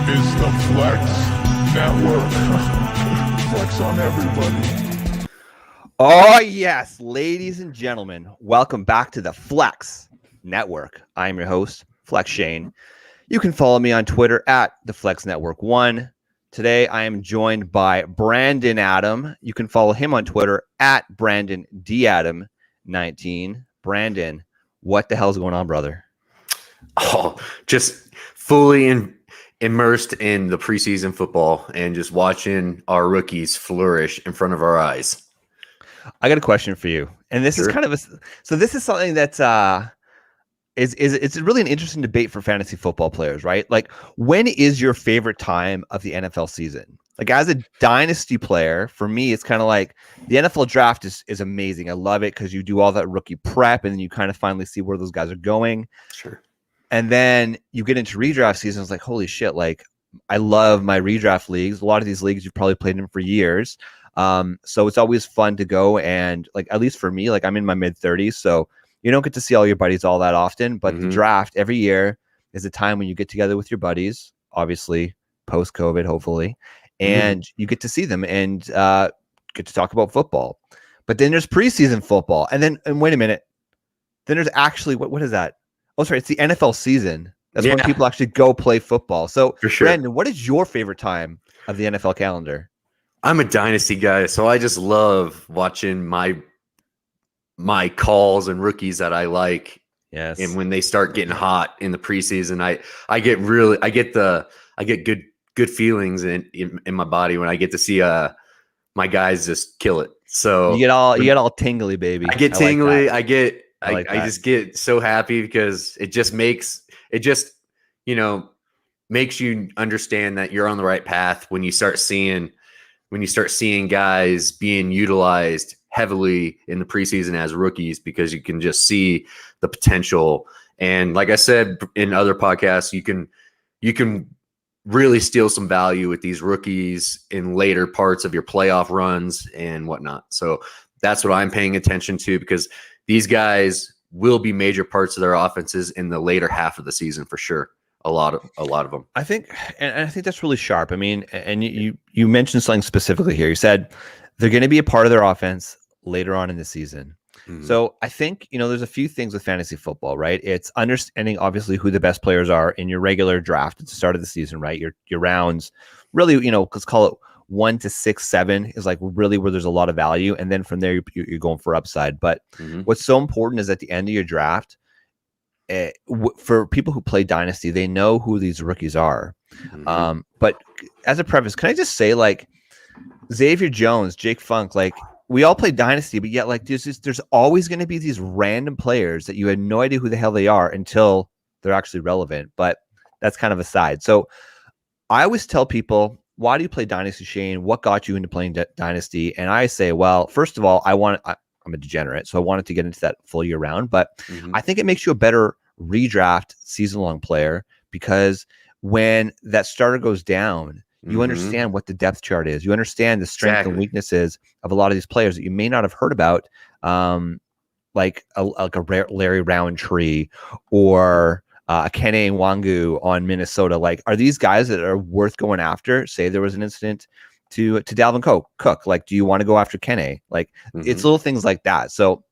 is the Flex Network. Flex on everybody. Oh, yes, ladies and gentlemen, welcome back to the Flex Network. I am your host, Flex Shane. You can follow me on Twitter at the Flex Network 1. Today, I am joined by Brandon Adam. You can follow him on Twitter at Brandon D. Adam 19. Brandon, what the hell's going on, brother? Oh, just fully immersed in the preseason football and just watching our rookies flourish in front of our eyes. I got a question for you, and this Sure. is kind of this is something that's it's really an interesting debate for fantasy football players, right? Like, when is your favorite time of the NFL season? Like, as a dynasty player, for me, it's kind of like the NFL draft is amazing. I love it because you do all that rookie prep, and then you kind of finally see where those guys are going. Sure. And then you get into redraft season. It's like, holy shit, like, I love my redraft leagues. A lot of these leagues you've probably played in for years. So it's always fun to go, and, like, at least for me, like, I'm in my mid-30s, so you don't get to see all your buddies all that often, but the draft every year is a time when you get together with your buddies, obviously post-COVID, hopefully, and you get to see them and get to talk about football. But then there's preseason football, and wait a minute, then there's actually what is that? Oh, sorry, it's the NFL season. That's when people actually go play football. So, For sure. Brandon, what is your favorite time of the NFL calendar? I'm a dynasty guy, so I just love watching my calls and rookies that I like. Yes. And when they start getting hot in the preseason, I get good feelings in my body when I get to see my guys just kill it. So you get all tingly, baby. I get tingly. Like I just get so happy because it just makes you understand that you're on the right path when you start seeing guys being utilized heavily in the preseason as rookies, because you can just see the potential. And like I said in other podcasts, you can really steal some value with these rookies in later parts of your playoff runs and whatnot. So that's what I'm paying attention to, because these guys will be major parts of their offenses in the later half of the season for sure. A lot of them. I think that's really sharp. I mean, and you mentioned something specifically here. You said they're going to be a part of their offense later on in the season. So I think, there's a few things with fantasy football, right? It's understanding, obviously, who the best players are in your regular draft at the start of the season, right? Your rounds, really, let's call it 1 to 6, 7 is like really where there's a lot of value. And then from there, you're going for upside. But what's so important is at the end of your draft, for people who play Dynasty, they know who these rookies are. But as a preface, can I just say, like, Xavier Jones, Jake Funk, like, we all play Dynasty, but yet, like, there's always going to be these random players that you had no idea who the hell they are until they're actually relevant. But that's kind of aside. So I always tell people, why do you play Dynasty, Shane? What got you into playing Dynasty? And I say, well, first of all, I'm a degenerate, so I wanted to get into that full year round. But I think it makes you a better redraft season-long player, because when that starter goes down, you understand what the depth chart is. You understand the strength and weaknesses of a lot of these players that you may not have heard about, like a Larry Roundtree or a Kene Nwangu on Minnesota. Like, are these guys that are worth going after? Say there was an incident to Dalvin Cook. Like, do you want to go after Kene? Like, it's little things like that. So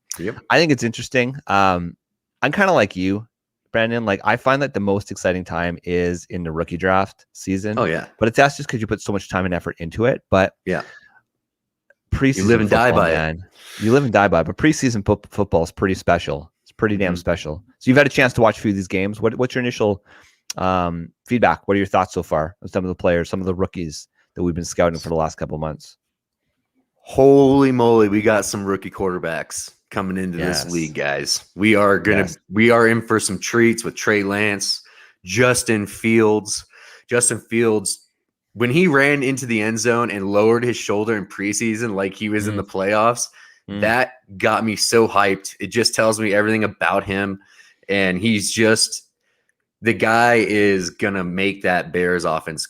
I think it's interesting. I'm kind of like you, Brandon. Like, I find that the most exciting time is in the rookie draft season. Oh yeah. But that's just because you put so much time and effort into it. But preseason, you live and die by it. You live and die by it. But preseason football is pretty special. It's pretty damn special. So you've had a chance to watch a few of these games. What's your initial feedback? What are your thoughts so far on some of the players, some of the rookies that we've been scouting for the last couple of months? Holy moly, we got some rookie quarterbacks coming into this league, guys. We are in for some treats with Trey Lance, Justin Fields. When he ran into the end zone and lowered his shoulder in preseason like he was in the playoffs, that got me so hyped. It just tells me everything about him. And he's just, the guy is going to make that Bears offense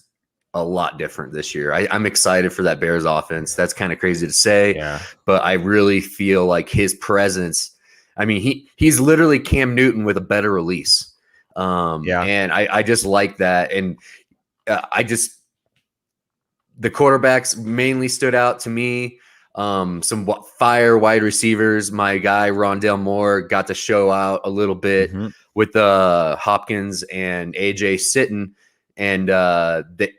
a lot different this year. I'm excited for that Bears offense. That's kind of crazy to say, but I really feel like his presence, I mean, he's literally Cam Newton with a better release. And I just like that. And the quarterbacks mainly stood out to me. Some fire wide receivers. My guy Rondale Moore got to show out a little bit with Hopkins and AJ sitting, and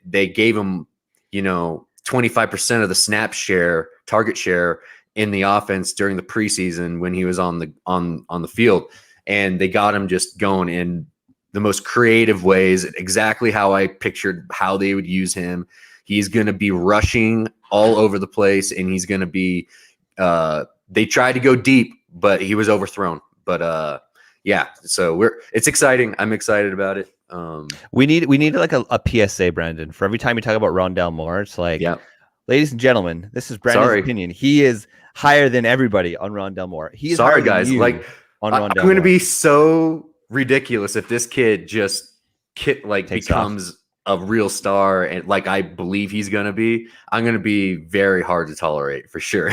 they gave him 25% of the target share in the offense during the preseason when he was on the field, and they got him just going in the most creative ways, exactly how I pictured how they would use him. He's going to be rushing all over the place, and he's going to be they tried to go deep, but he was overthrown. But yeah, so it's exciting. I'm excited about it. We need like a PSA, Brandon, for every time you talk about Rondale Moore. It's like, ladies and gentlemen, this is Brandon's opinion. He is higher than everybody on Rondale Moore. He is higher guys. than you like on Rondale I'm going to Moore. be so ridiculous if this kid just becomes a real star, and like I believe he's going to be. I'm going to be very hard to tolerate for sure.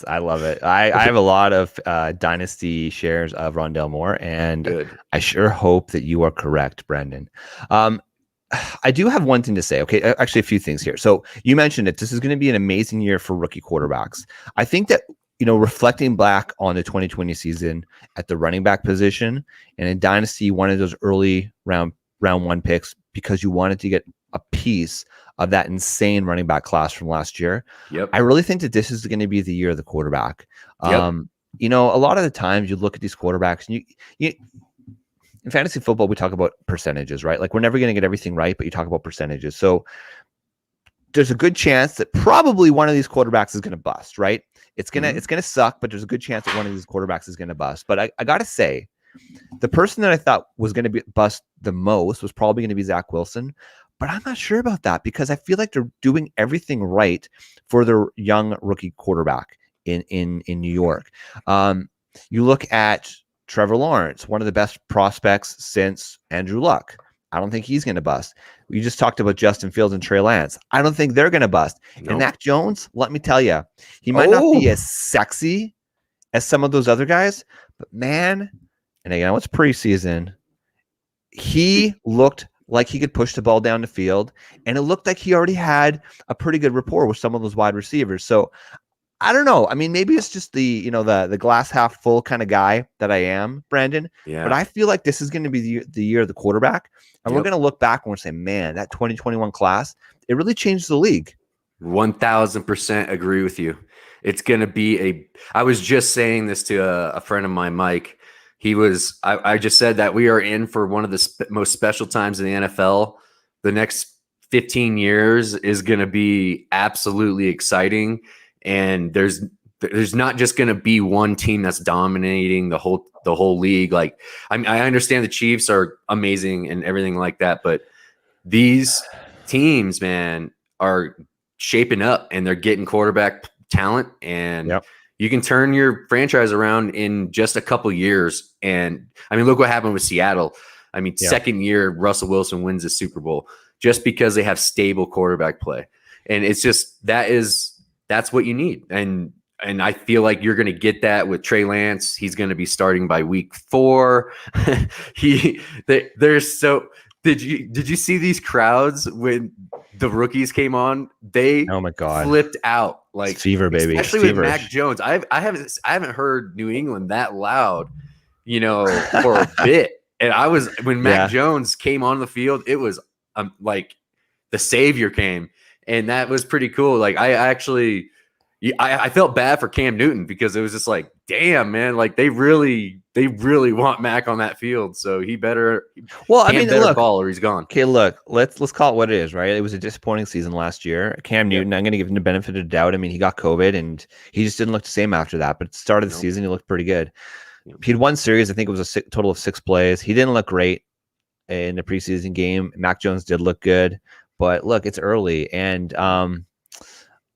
I love it. I have a lot of dynasty shares of Rondale Moore, and I sure hope that you are correct, Brandon. I do have one thing to say. Okay, actually a few things here. So you mentioned it. This is going to be an amazing year for rookie quarterbacks. I think that, reflecting back on the 2020 season at the running back position, and in dynasty, one of those early round one picks, because you wanted to get a piece of that insane running back class from last year. I really think that this is going to be the year of the quarterback. A lot of the times you look at these quarterbacks, and you in fantasy football, we talk about percentages, right? Like, we're never going to get everything right, but you talk about percentages. So there's a good chance that probably one of these quarterbacks is going to bust, right? It's going to suck, but there's a good chance that one of these quarterbacks is going to bust. But I got to say, the person that I thought was going to bust the most was probably going to be Zach Wilson, but I'm not sure about that, because I feel like they're doing everything right for their young rookie quarterback in New York. You look at Trevor Lawrence, one of the best prospects since Andrew Luck. I don't think he's going to bust. We just talked about Justin Fields and Trey Lance. I don't think they're going to bust. Nope. And Mac Jones, let me tell you, he might not be as sexy as some of those other guys, but man, and again, it's preseason, he looked like he could push the ball down the field, and it looked like he already had a pretty good rapport with some of those wide receivers. So I don't know. I mean, maybe it's just the glass half full kind of guy that I am, Brandon. Yeah. But I feel like this is going to be the year of the quarterback, and we're going to look back and we're saying, man, that 2021 class, it really changed the league. 1000% agree with you. It's going to be I was just saying this to a friend of mine, Mike. I just said that we are in for one of the most special times in the NFL. The next 15 years is going to be absolutely exciting. And there's not just going to be one team that's dominating the whole league. Like, I understand the Chiefs are amazing and everything like that, but these teams, man, are shaping up, and they're getting quarterback talent, and you can turn your franchise around in just a couple years. And I mean, look what happened with Seattle. I mean, second year Russell Wilson wins the Super Bowl just because they have stable quarterback play, and it's just that's what you need. And I feel like you're going to get that with Trey Lance. He's going to be starting by week 4. Did you see these crowds when the rookies came on? They flipped out, like, it's fever, baby, especially with Mac Jones. I haven't heard New England that loud, for a bit. And when Mac Jones came on the field, it was like the savior came. And that was pretty cool. Like, I felt bad for Cam Newton, because it was just like, damn, man, like they really want Mac on that field. So he better, ball or he's gone. Okay, look, let's call it what it is, right? It was a disappointing season last year. Cam Newton, I'm going to give him the benefit of the doubt. I mean, he got COVID and he just didn't look the same after that. But at the start of the season, he looked pretty good. He had one series. I think it was a total of 6 plays. He didn't look great in the preseason game. Mac Jones did look good. But look, it's early, and I'm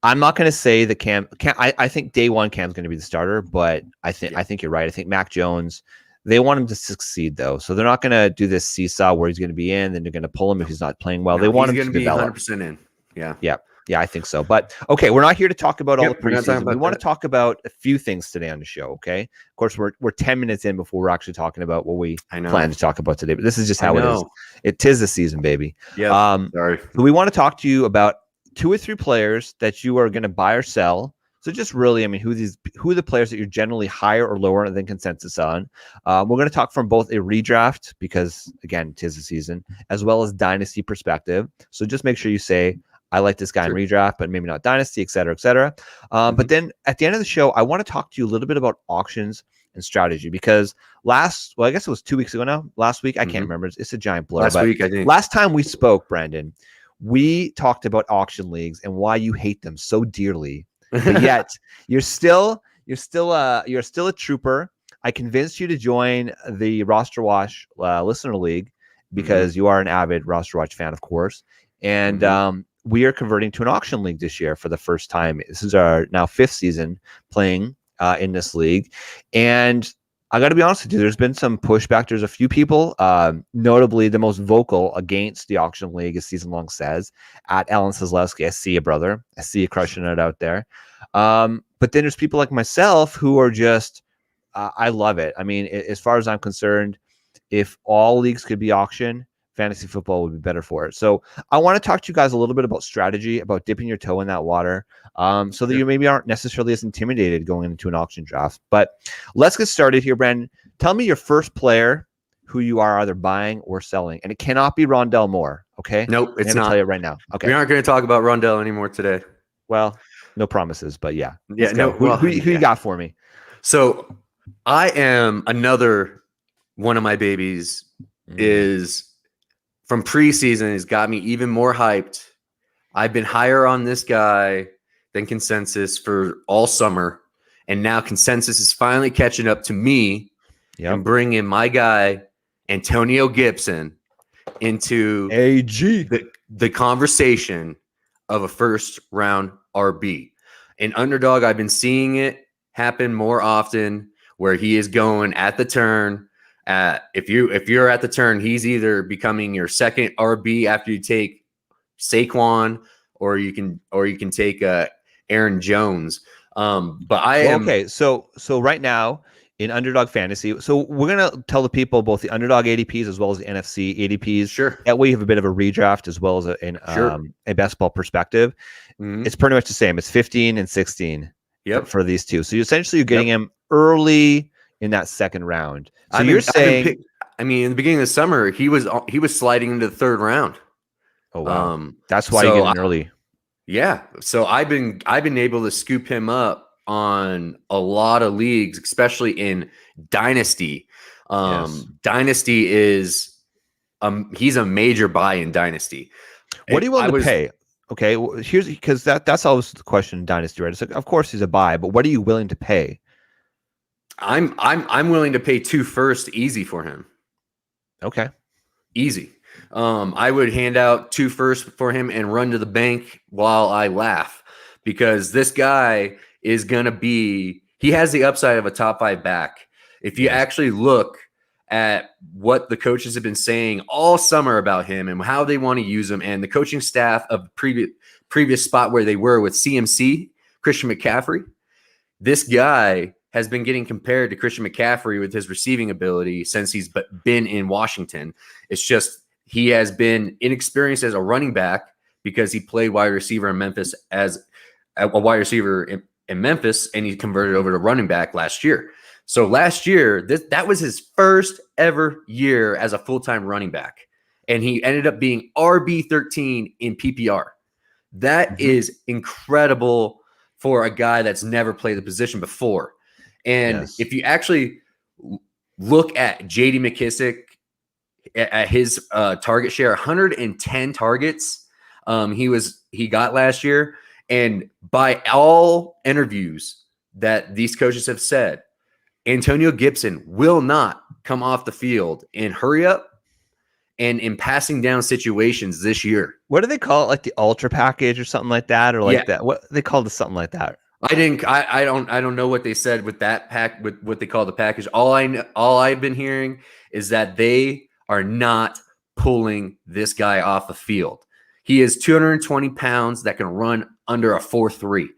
not going to say that Cam. I think day one Cam's going to be the starter, but I think you're right. I think Mac Jones, they want him to succeed, though, so they're not going to do this seesaw where he's going to be in, then they're going to pull him if he's not playing well. They want him to develop. Be 100% in. Yeah. Yeah. Yeah, I think so. But okay, we're not here to talk about all the We're not talking preseason. We about want to that. talk about a few things today on the show. Okay, of course, we're 10 minutes in before we're actually talking about what we I know. plan to talk about today. But this is just I how it is. know. It tis the season, baby. Yep. Sorry. So we want to talk to you about 2 or 3 players that you are going to buy or sell. So just really, I mean, who are the players that you're generally higher or lower than consensus on? We're going to talk from both a redraft, because again, 'tis the season, as well as dynasty perspective. So just make sure you say, I like this guy in redraft, but maybe not dynasty, et cetera, et cetera. But then at the end of the show, I want to talk to you a little bit about auctions and strategy, because I guess it was 2 weeks ago now. Last week, I can't remember. It's a giant blur. Last week, I think. Last time we spoke, Brandon, we talked about auction leagues and why you hate them so dearly. But yet you're still a trooper. I convinced you to join the Roster Watch Listener League because you are an avid Roster Watch fan, of course. And we are converting to an auction league this year for the first time. This is our now 5th season playing in this league. And I got to be honest with you, there's been some pushback. There's a few people, notably the most vocal against the auction league, as Season Long says, at Alan Seslewski. I see you, brother. I see you crushing it out there. But then there's people like myself who are just, I love it. I mean, as far as I'm concerned, if all leagues could be auction, fantasy football would be better for it. So I want to talk to you guys a little bit about strategy, about dipping your toe in that water, so that you maybe aren't necessarily as intimidated going into an auction draft. But let's get started here, Brandon. Tell me your first player who you are either buying or selling. And it cannot be Rondell Moore, okay? Nope, it's I'm gonna not. tell you right now. Okay. We aren't going to talk about Rondell anymore today. Well, no promises, but yeah. Yeah, Let's go. Who you got for me? So I am another one of my babies is from preseason has got me even more hyped. I've been higher on this guy than consensus for all summer. And now consensus is finally catching up to me and bringing my guy, Antonio Gibson, into the conversation of a first round RB. In Underdog, I've been seeing it happen more often where he is going at the turn. If you're at the turn, he's either becoming your second RB after you take Saquon, or you can take Aaron Jones. But I am okay. So right now in Underdog Fantasy, so we're gonna tell the people both the Underdog ADPs as well as the NFC ADPs. Sure. That way you have a bit of a redraft as well as a best ball perspective. It's pretty much the same. It's 15 and 16 for these two. So you're getting him early in that second round. So you're saying, in the beginning of the summer, he was sliding into the third round. Oh wow, that's why you get in early. Yeah, so I've been able to scoop him up on a lot of leagues, especially in Dynasty. Dynasty is he's a major buy in Dynasty. What are you willing to pay? Okay, well, here's because that's always the question in Dynasty, right? It's like, of course he's a buy, but what are you willing to pay? I'm willing to pay 2 first easy for him. Okay. Easy. I would hand out 2 first for him and run to the bank while I laugh, because this guy is going to he has the upside of a top 5 back. If you actually look at what the coaches have been saying all summer about him and how they want to use him, and the coaching staff of the previous spot where they were with CMC, Christian McCaffrey, this guy has been getting compared to Christian McCaffrey with his receiving ability since he's been in Washington. It's just he has been inexperienced as a running back because he played wide receiver in Memphis as a wide receiver in Memphis, and he converted over to running back last year. So last year, that was his first ever year as a full-time running back, and he ended up being RB13 in PPR. That is incredible for a guy that's never played the position before. And if you actually look at J.D. McKissick at his target share, 110 targets he got last year, and by all interviews that these coaches have said, Antonio Gibson will not come off the field in hurry up and in passing down situations this year. What do they call it? Like the ultra package or something like that, or like that? What they called it, something like that. I don't know what they said with that pack, with what they call the package. All I've been hearing is that they are not pulling this guy off the field. He is 220 pounds that can run under a 4.3.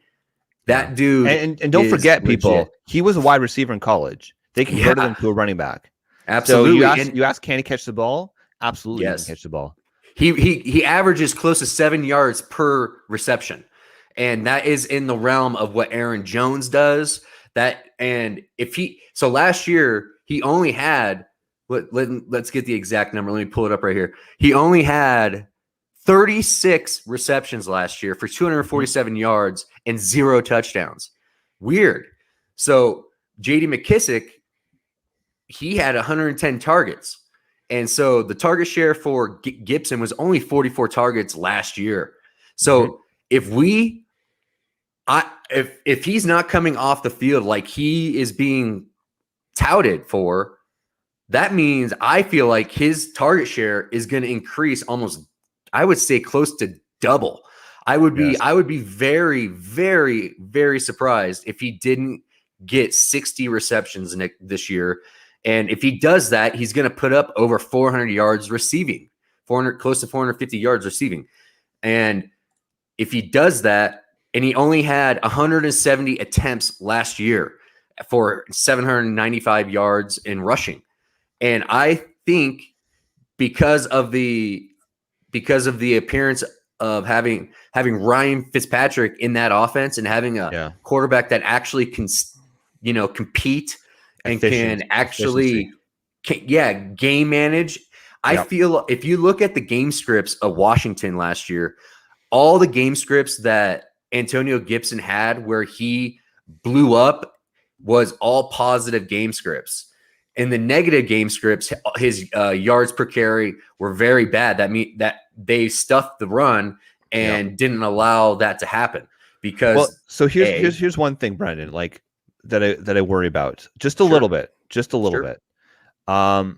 That dude. And don't forget, legit. people, he was a wide receiver in college. They converted him to a running back. Absolutely. So you ask, can he catch the ball? Absolutely, yes. He can catch the ball. He averages close to 7 yards per reception, and that is in the realm of what Aaron Jones does. So last year he only had let's get the exact number. Let me pull it up right here. He only had 36 receptions last year for 247 yards and 0 touchdowns. Weird. So J.D. McKissick, he had 110 targets. And so the target share for Gibson was only 44 targets last year. So if he's not coming off the field like he is being touted for, that means I feel like his target share is going to increase almost, I would say, close to double. I would be very, very, very surprised if he didn't get 60 receptions this year. And if he does that, he's going to put up over 400 yards receiving, close to 450 yards receiving. And if he does that, and he only had 170 attempts last year for 795 yards in rushing. And I think because of the appearance of having Ryan Fitzpatrick in that offense and having a quarterback that actually can, compete and can actually, game manage. I feel if you look at the game scripts of Washington last year, all the game scripts that Antonio Gibson had where he blew up was all positive game scripts. In the negative game scripts, his yards per carry were very bad. That means that they stuffed the run and didn't allow that to happen. Because here's one thing, Brendan, like that I worry about just a little bit. I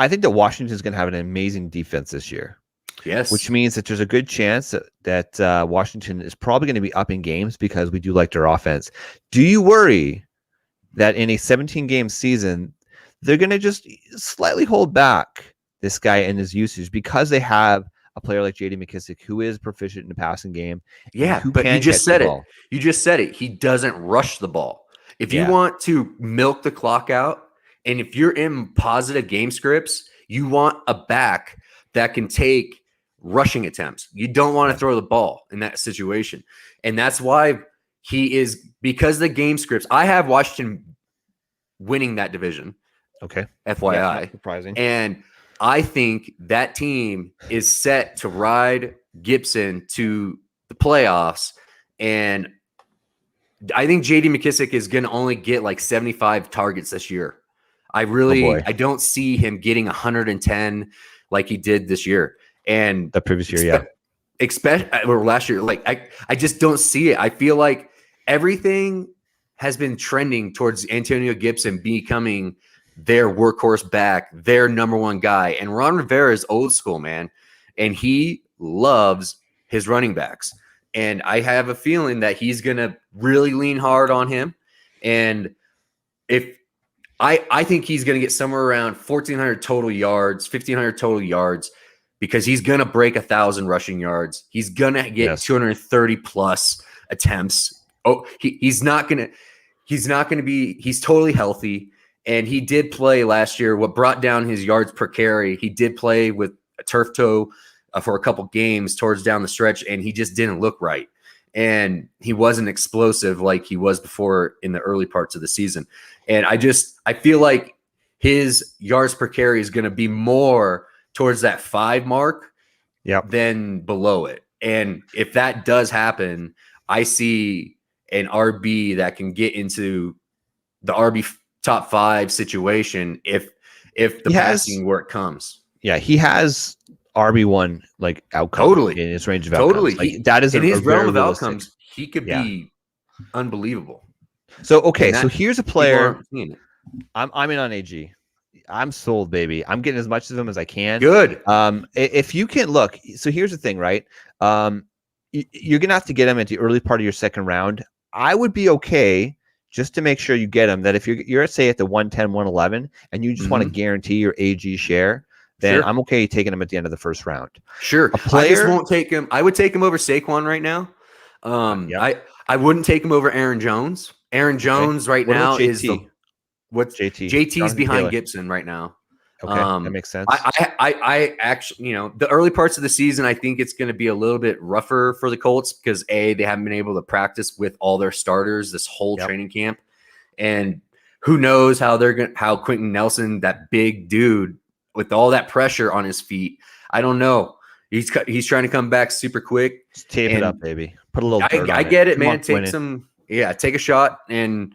think that Washington's going to have an amazing defense this year. Yes, which means that there's a good chance that Washington is probably going to be up in games because we do like their offense. Do you worry that in a 17-game season, they're going to just slightly hold back this guy and his usage because they have a player like J.D. McKissick who is proficient in the passing game? Yeah, but you just said it. You just said it. He doesn't rush the ball. If you want to milk the clock out, and if you're in positive game scripts, you want a back that can take rushing attempts. You don't want to throw the ball in that situation. And that's why because the game scripts, I have Washington winning that division. Okay. FYI. Yeah, not surprising. And I think that team is set to ride Gibson to the playoffs. And I think J.D. McKissick is going to only get like 75 targets this year. I don't see him getting 110 like he did this year. And the previous year, or last year, like I just don't see it. I feel like everything has been trending towards Antonio Gibson becoming their workhorse back, their number one guy. And Ron Rivera is old school, man, and he loves his running backs. And I have a feeling that he's going to really lean hard on him. And if I think he's going to get somewhere around 1,400 total yards, 1,500 total yards, because he's going to break 1,000 rushing yards. He's going to get 230 plus attempts. Oh, he's totally healthy. And he did play last year. What brought down his yards per carry, he did play with a turf toe for a couple games towards down the stretch, and he just didn't look right. And he wasn't explosive like he was before in the early parts of the season. And I feel like his yards per carry is going to be more towards that 5 mark than below it. And if that does happen, I see an RB that can get into the RB top 5 situation if the passing work comes. Yeah, he has RB1 like outcome in his range of outcomes. Like, that is in his realm of realistic. outcomes. He could be unbelievable. So so here's a player. I'm in on AG. I'm sold, baby. I'm getting as much of him as I can. Good. If you can look, so here's the thing, right? You're gonna have to get him at the early part of your second round. I would be okay just to make sure you get him. That if you're say at the 110, 111, and you just want to guarantee your AG share, then Sure. I'm okay taking him at the end of the first round. Sure. A player, I just won't take him. I would take him over Saquon right now. Yep. I wouldn't take him over Aaron Jones. Aaron Jones right What about now is JT? what's JT. JT's Jonathan behind Taylor. Gibson right now. Okay, that makes sense. I actually, the early parts of the season, I think it's going to be a little bit rougher for the Colts because they haven't been able to practice with all their starters this whole training camp, and who knows how Quentin Nelson, that big dude with all that pressure on his feet, I don't know. He's trying to come back super quick. Just tape it up, baby. Put a little dirt on I it. get it, Come man. on, Take a shot and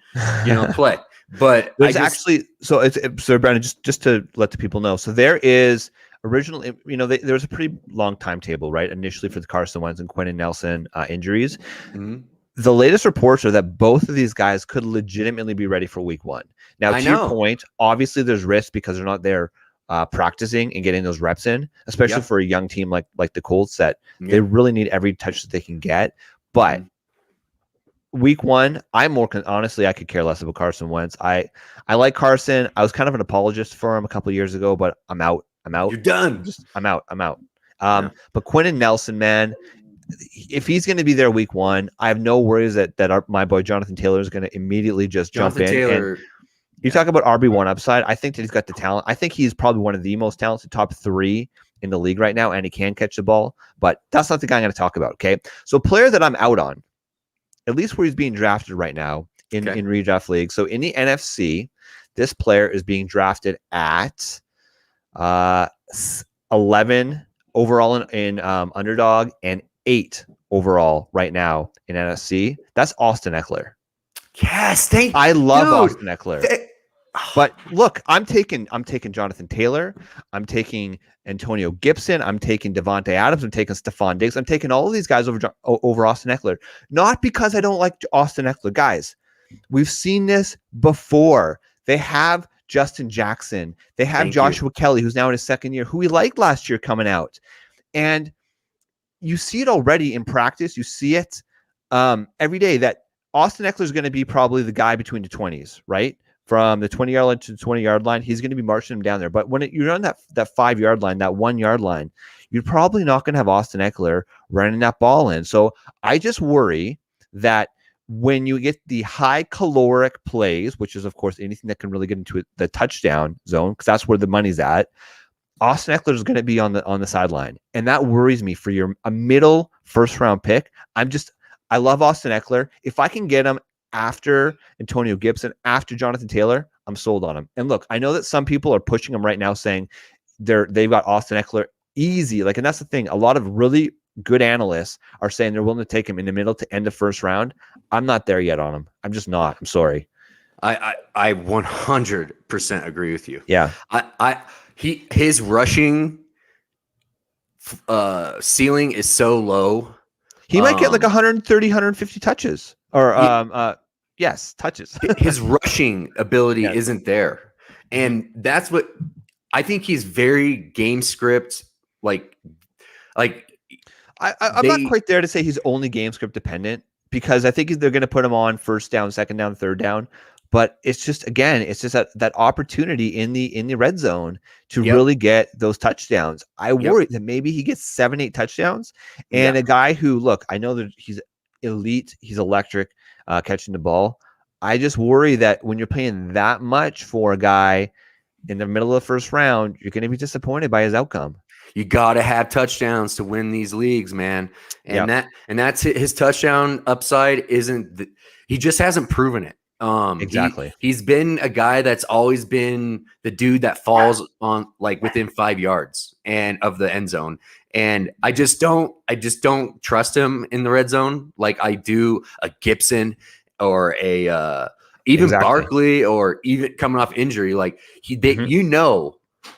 play. But there's so Brandon, just to let the people know. So there is originally, there was a pretty long timetable, right? Initially for the Carson Wentz and Quentin Nelson injuries. Mm-hmm. The latest reports are that both of these guys could legitimately be ready for week 1. Now, to your point, obviously there's risk because they're not there practicing and getting those reps in, especially for a young team like the Colts that they really need every touch that they can get. But week 1, honestly, I could care less about Carson Wentz. I like Carson. I was kind of an apologist for him a couple of years ago, but I'm out. You're done. I'm out. But Quentin Nelson, man, if he's going to be there week 1, I have no worries that my boy Jonathan Taylor is going to immediately just jump in. Taylor, you talk about RB1 upside. I think that he's got the talent. I think he's probably one of the most talented top 3 in the league right now, and he can catch the ball. But that's not the guy I'm going to talk about. Okay, so a player that I'm out on, at least where he's being drafted right now in redraft league. So in the NFC, this player is being drafted at 11 overall in underdog and 8 overall right now in NFC. That's Austin Eckler. Yes, I love Austin Eckler. But look, I'm taking Jonathan Taylor. I'm taking Antonio Gibson. I'm taking Devontae Adams. I'm taking Stephon Diggs. I'm taking all of these guys over Austin Eckler. Not because I don't like Austin Eckler. Guys, we've seen this before. They have Justin Jackson. They have Joshua Kelly, who's now in his second year, who we liked last year coming out. And you see it already in practice. You see it every day that Austin Eckler is going to be probably the guy between the 20s, right? From the 20-yard line to the 20-yard line, he's going to be marching him down there. But when you're on that 5-yard line, that 1-yard line, you're probably not going to have Austin Eckler running that ball in. So I just worry that when you get the high caloric plays, which is, of course, anything that can really get into the touchdown zone, because that's where the money's at, Austin Eckler is going to be on the sideline. And that worries me for a middle first-round pick. I love Austin Eckler. If I can get him after Antonio Gibson, after Jonathan Taylor, I'm sold on him. And look, I know that some people are pushing him right now saying they've got Austin Eckler easy. And that's the thing. A lot of really good analysts are saying they're willing to take him in the middle to end the first round. I'm not there yet on him. I'm just not. I'm sorry. I 100% agree with you. Yeah. His rushing ceiling is so low. He might get 130, 150 touches. Or yes, touches. His rushing ability isn't there. And that's what I think he's very game script I'm not quite there to say he's only game script dependent, because I think they're going to put him on first down, second down, third down. But it's just that opportunity in the red zone to really get those touchdowns. I worry that maybe he gets 7-8 touchdowns, and a guy who, look, I know that he's elite, he's electric catching the ball. I just worry that when you're paying that much for a guy in the middle of the first round, you're going to be disappointed by his outcome. You got to have touchdowns to win these leagues, man. And that's his touchdown upside he just hasn't proven it. Exactly. He's been a guy that's always been the dude that falls on within 5 yards and of the end zone. And I just don't trust him in the red zone like I do a Gibson or even Barkley, or even coming off injury.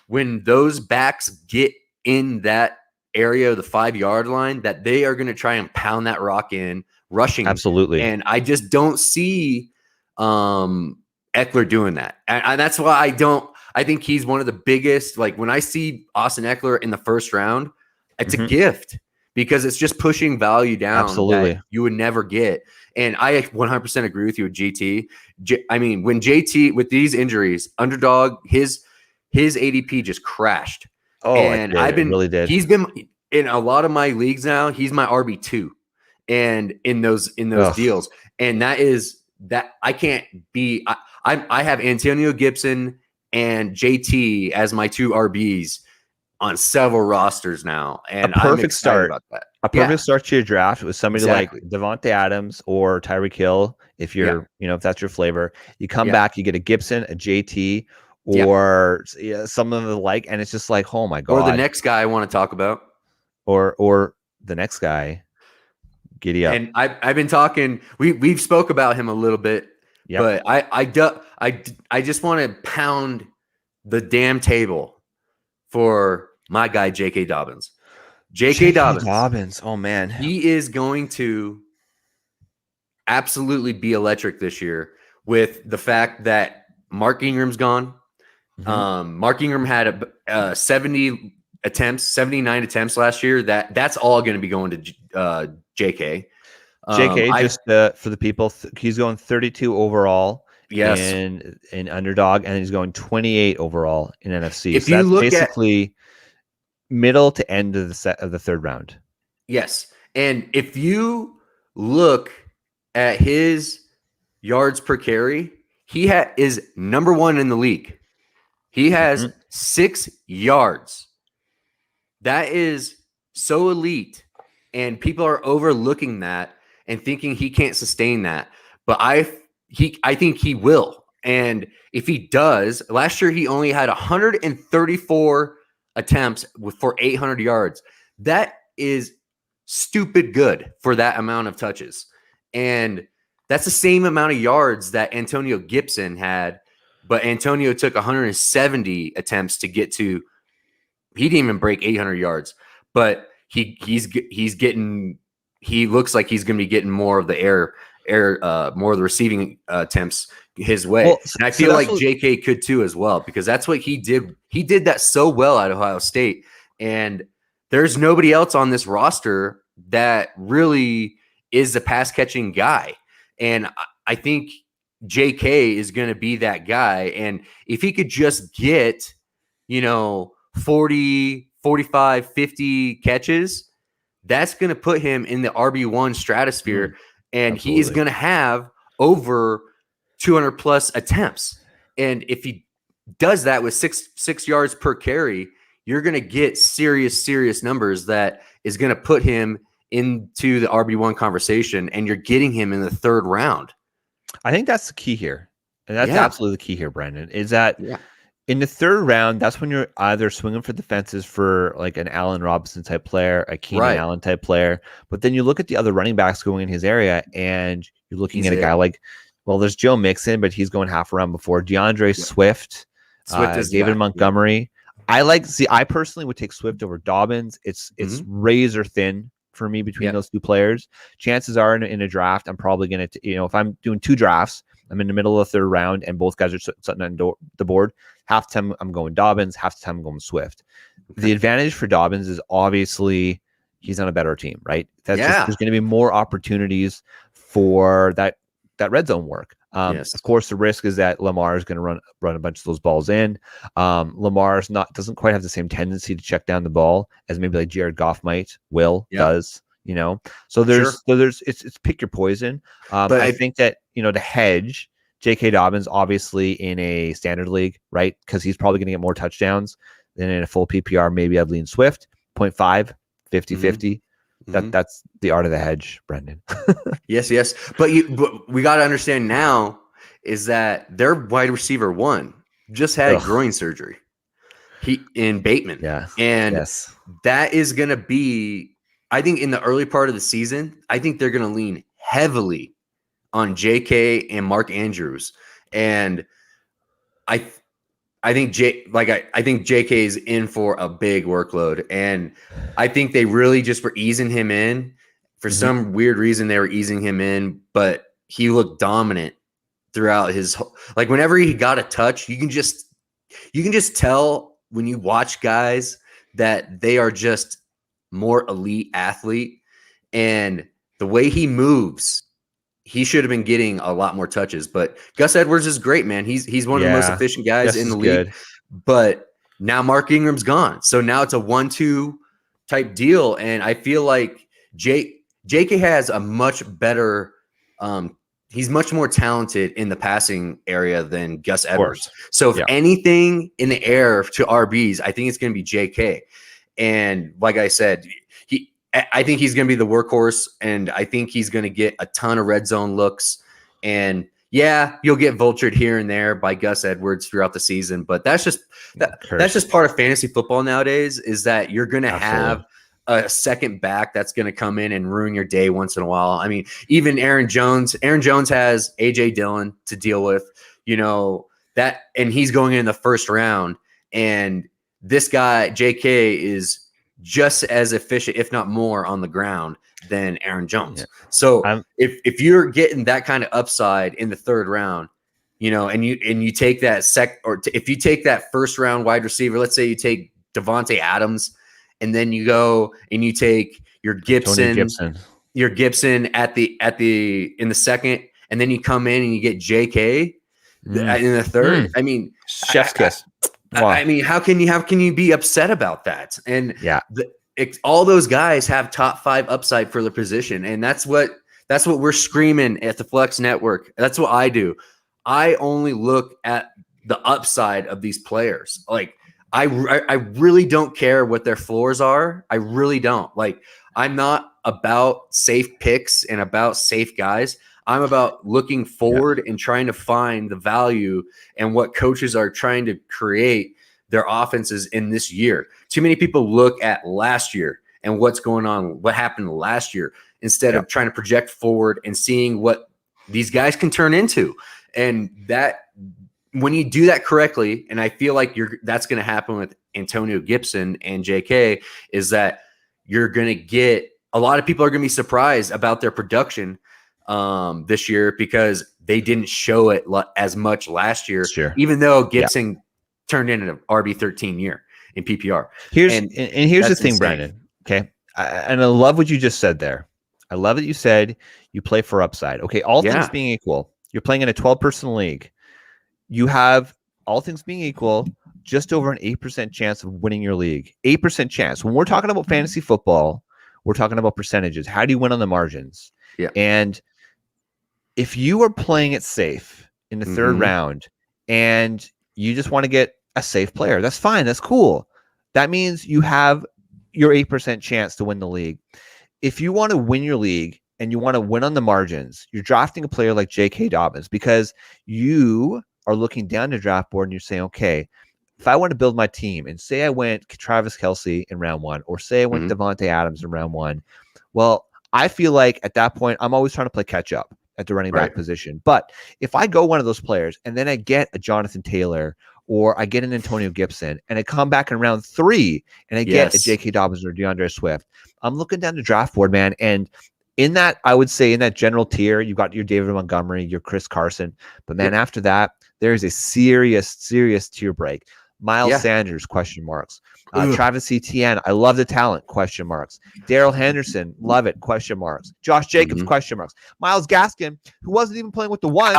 When those backs get in that area of the 5-yard line, that they are going to try and pound that rock in rushing. Absolutely. And I just don't see Eckler doing that. And that's why I think he's one of the biggest, when I see Austin Eckler in the first round, it's a gift, because it's just pushing value down. Absolutely. That you would never get. And I 100% agree with you with GT. When JT, with these injuries, underdog, his ADP just crashed. Oh, And it really did. he's been in a lot of my leagues now. He's my RB2, and in those Ugh. deals, and that I can't be. I have Antonio Gibson and JT as my 2 RBs on several rosters now, and I'm perfect excited start. about that. A perfect start to your draft was somebody Exactly. like Devontae Adams or Tyreek Hill. If you're, if that's your flavor, you come back, you get a Gibson, a JT, or some of the like, and it's just like, oh my god. Or the next guy I want to talk about, or the next guy, giddy up. and I've been talking. We've spoke about him a little bit, but I just want to pound the damn table for my guy J.K. Dobbins. J.K. Dobbins. Oh man, he is going to absolutely be electric this year with the fact that Mark Ingram's gone. Mark Ingram had 79 attempts last year. That's all going to be going to J.K. Just for the people, he's going 32 overall. Yes. in underdog, and he's going 28 overall in NFC. If so you that's look basically middle to end of the third round. Yes. And if you look at his yards per carry, he is number 1 in the league. He has 6 yards. That is so elite, and people are overlooking that and thinking he can't sustain that. But I think he will. And if he does, last year he only had 134 attempts for 800 yards. That is stupid good for that amount of touches. And that's the same amount of yards that Antonio Gibson had, but Antonio took 170 attempts to get to. He didn't even break 800 yards, but he looks like he's going to be getting more of the more of the receiving attempts his way. Well, and I feel like JK could too as well, because that's what he did. He did that so well at Ohio State, and there's nobody else on this roster that really is a pass catching guy. And I think JK is going to be that guy. And if he could just get, 40, 45, 50 catches, that's going to put him in the RB1 stratosphere. And absolutely. he is going to have over 200 plus attempts. And if he does that with six yards per carry, you're going to get serious numbers that is going to put him into the RB1 conversation, and you're getting him in the third round. I think that's the key here. And that's absolutely the key here, Brandon, is that in the third round, that's when you're either swinging for the fences for like an Allen Robinson type player, a Keenan Allen type player. But then you look at the other running backs going in his area, and you're looking at a guy like, well, there's Joe Mixon, but he's going half a round before. DeAndre Swift is David Montgomery. I personally would take Swift over Dobbins. It's razor thin for me between those two players. Chances are in a draft, I'm probably going to, if I'm doing 2 drafts, I'm in the middle of the third round and both guys are sitting on the board. Half the time I'm going Dobbins, half the time I'm going Swift. Okay. The advantage for Dobbins is obviously he's on a better team, right? There's going to be more opportunities for that red zone work. Of course, the risk is that Lamar is going to run a bunch of those balls in. Lamar's doesn't quite have the same tendency to check down the ball as maybe like Jared Goff does. So there's it's pick your poison. But I think that to hedge J.K. Dobbins, obviously in a standard league, right? Because he's probably going to get more touchdowns than in a full PPR. Maybe I'd lean Swift 0.5, 50-50. That's the art of the hedge, Brendan. Yes. But we got to understand now is that their wide receiver 1 just had groin surgery. In Bateman. Yeah. And that is going to be, I think in the early part of the season, I think they're going to lean heavily on JK and Mark Andrews. And I think JK is in for a big workload, and I think they really just were easing him in for some weird reason. They were easing him in, but he looked dominant throughout his whenever he got a touch, you can just tell when you watch guys that they are just more elite athlete, and the way he moves, he should have been getting a lot more touches. But Gus Edwards is great, man. He's one of the most efficient guys in the league. But now Mark Ingram's gone. So now it's a 1-2 type deal. And I feel like JK has a much better he's much more talented in the passing area than Gus Edwards. So if anything in the air to RBs, I think it's going to be JK. And like I said, I think he's going to be the workhorse, and I think he's going to get a ton of red zone looks. And yeah, you'll get vultured here and there by Gus Edwards throughout the season, but that's just part of fantasy football nowadays, is that you're going to have a second back that's going to come in and ruin your day once in a while. I mean, even Aaron Jones has AJ Dillon to deal with, that, and he's going in the first round. And this guy, JK, is just as efficient, if not more, on the ground than Aaron Jones. Yeah. So if you're getting that kind of upside in the third round, and you take that if you take that first round wide receiver, let's say you take Devontae Adams, and then you go and you take your Gibson in the second, and then you come in and you get JK in the third. I mean, chef's kiss. I mean, how can you be upset about that? And all those guys have top 5 upside for the position, and that's what we're screaming at the Flex Network. That's what I do. I only look at the upside of these players. Like, I really don't care what their floors are. I really don't. Like, I'm not about safe picks and about safe guys. I'm about looking forward and trying to find the value and what coaches are trying to create their offenses in this year. Too many people look at last year and what's going on, what happened last year, instead of trying to project forward and seeing what these guys can turn into. And that, when you do that correctly, and I feel like that's going to happen with Antonio Gibson and JK, is that you're going to get a lot of people are going to be surprised about their production this year, because they didn't show it as much last year, even though Gibson turned in an RB13 year in PPR. Here's the thing, insane. Brandon. Okay. And I love what you just said there. I love that you said you play for upside. Okay. All things being equal, you're playing in a 12-person league. You have, all things being equal, just over an 8% chance of winning your league. 8% chance. When we're talking about fantasy football, we're talking about percentages. How do you win on the margins? Yeah. And if you are playing it safe in the third round and you just want to get a safe player, that's fine. That's cool. That means you have your 8% chance to win the league. If you want to win your league and you want to win on the margins, you're drafting a player like J.K. Dobbins, because you are looking down the draft board and you're saying, okay, if I want to build my team, and say I went Travis Kelce in round 1, or say I went Devontae Adams in round 1, well, I feel like at that point, I'm always trying to play catch up at the running back position. But if I go one of those players and then I get a Jonathan Taylor, or I get an Antonio Gibson, and I come back in round 3 and I get a J.K. Dobbins or DeAndre Swift, I'm looking down the draft board, man. And in that, I would say in that general tier, you've got your David Montgomery, your Chris Carson. But man, after that, there's a serious tier break. Miles Sanders, question marks. Travis Etienne, I love the talent, question marks. Darrell Henderson, love it, question marks. Josh Jacobs, question marks. Myles Gaskin, who wasn't even playing with the ones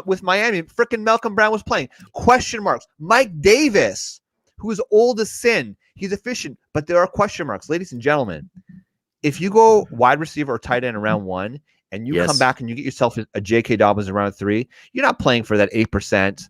with Miami, freaking Malcolm Brown was playing, question marks. Mike Davis, who is old as sin, he's efficient, but there are question marks. Ladies and gentlemen, if you go wide receiver or tight end in round 1, and you come back and you get yourself a J.K. Dobbins in round 3, you're not playing for that 8%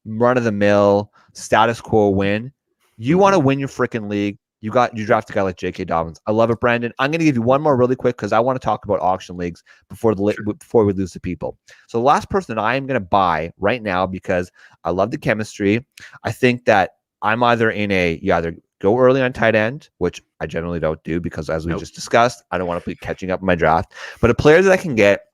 run-of-the-mill status quo win. You want to win your freaking league. You draft a guy like J.K. Dobbins. I love it, Brandon. I'm going to give you one more really quick, because I want to talk about auction leagues before we lose the people. So the last person that I am going to buy right now, because I love the chemistry. I think that I'm either you either go early on tight end, which I generally don't do, because as we just discussed, I don't want to be catching up in my draft. But a player that I can get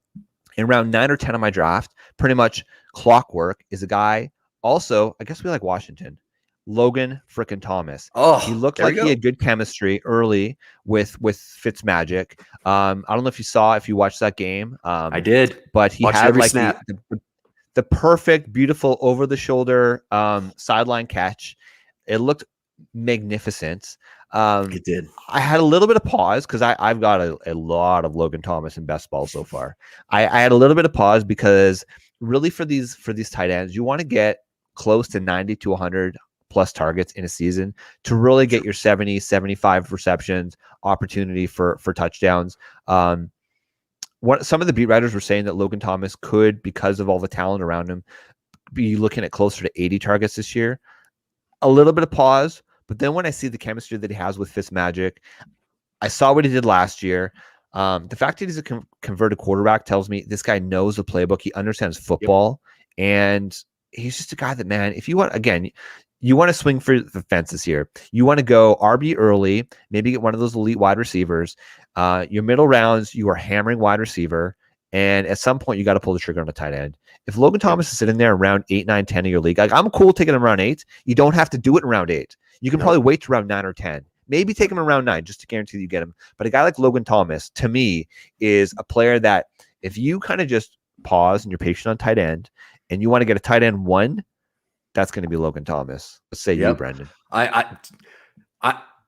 in round 9 or 10 of my draft, pretty much clockwork, is a guy. Also, I guess we like Washington. Logan frickin' Thomas. Oh, he looked like he had good chemistry early with Fitzmagic. I don't know if you watched that game. I did, but he had like the perfect, beautiful over the shoulder sideline catch. It looked magnificent. It did. I had a little bit of pause, because I've got a lot of Logan Thomas in best ball so far. I had a little bit of pause, because really for these tight ends, you want to get close to 90 to 100 plus targets in a season to really get your 70, 75 receptions, opportunity for touchdowns. Some of the beat writers were saying that Logan Thomas could, because of all the talent around him, be looking at closer to 80 targets this year. A little bit of pause, but then when I see the chemistry that he has with Fitzmagic, I saw what he did last year. The fact that he's a converted quarterback tells me this guy knows the playbook. He understands football, and he's just a guy that, man, if you want, again, you want to swing for the fences here. You want to go RB early, maybe get one of those elite wide receivers. Your middle rounds, you are hammering wide receiver, and at some point, you got to pull the trigger on a tight end. If Logan Thomas is sitting there around 8, 9, 10 of your league, like, I'm cool taking him around 8. You don't have to do it in round 8. You can probably wait to round 9 or 10. Maybe take him around 9 just to guarantee that you get him. But a guy like Logan Thomas, to me, is a player that if you kind of just pause and you're patient on tight end and you want to get a tight end 1, that's going to be Logan Thomas. Let's say you, Brendan. I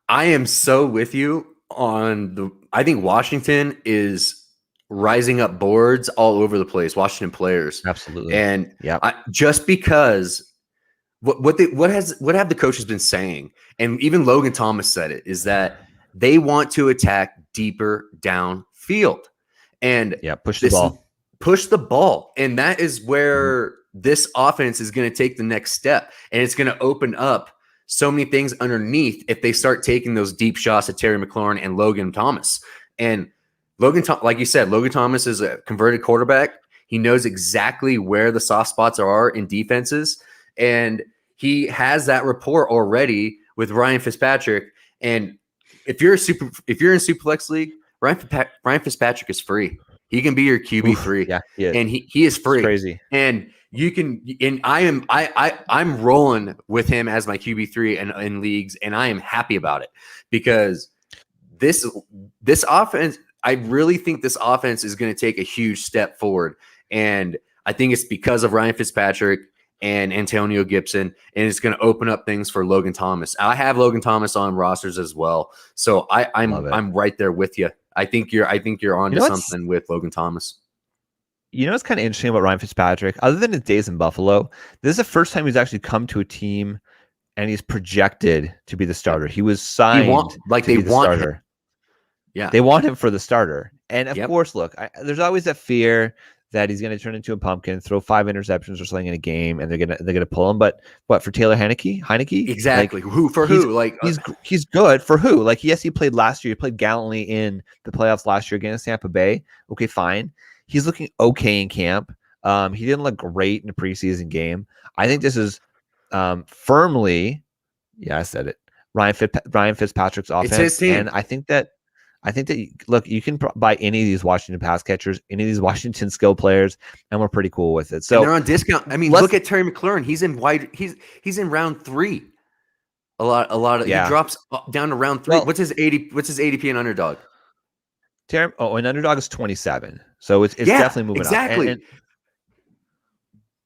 am so with you on I think Washington is rising up boards all over the place, Washington players. Absolutely. And just because what have the coaches been saying, and even Logan Thomas said it, is that they want to attack deeper downfield and push the ball. And that is where this offense is going to take the next step, and it's going to open up so many things underneath if they start taking those deep shots at Terry McLaurin and Logan Thomas. And like you said, Logan Thomas is a converted quarterback. He knows exactly where the soft spots are in defenses, and he has that rapport already with Ryan Fitzpatrick. And if you're in Superflex League, Ryan Fitzpatrick is free. He can be your QB3. And he is free. It's crazy. And you can, and I'm rolling with him as my QB3 in leagues, and I am happy about it because this offense, I really think this offense is going to take a huge step forward. And I think it's because of Ryan Fitzpatrick and Antonio Gibson, and it's going to open up things for Logan Thomas. I have Logan Thomas on rosters as well, so I'm right there with you. I think you're on to something with Logan Thomas. You know what's kind of interesting about Ryan Fitzpatrick? Other than his days in Buffalo, this is the first time he's actually come to a team and he's projected to be the starter. He was signed to be the starter. Yeah, they want him for the starter, and of course, look, there's always that fear that he's going to turn into a pumpkin, throw 5 interceptions or something in a game, and they're gonna pull him. But what, for Taylor Heineke? Exactly. Like, who? Like he's good for who? Like, yes, he played last year. He played gallantly in the playoffs last year against Tampa Bay. Okay, fine. He's looking okay in camp. He didn't look great in the preseason game. I think this is firmly, I said it, Ryan Fitzpatrick's offense, it's his team. And I think that look, you can buy any of these Washington pass catchers, any of these Washington skill players, and we're pretty cool with it. So and they're on discount. I mean, look at Terry McLaurin. He's in round 3. A lot of he drops down to round 3. What's his ADP in Underdog? An Underdog is 27. So it's definitely moving up.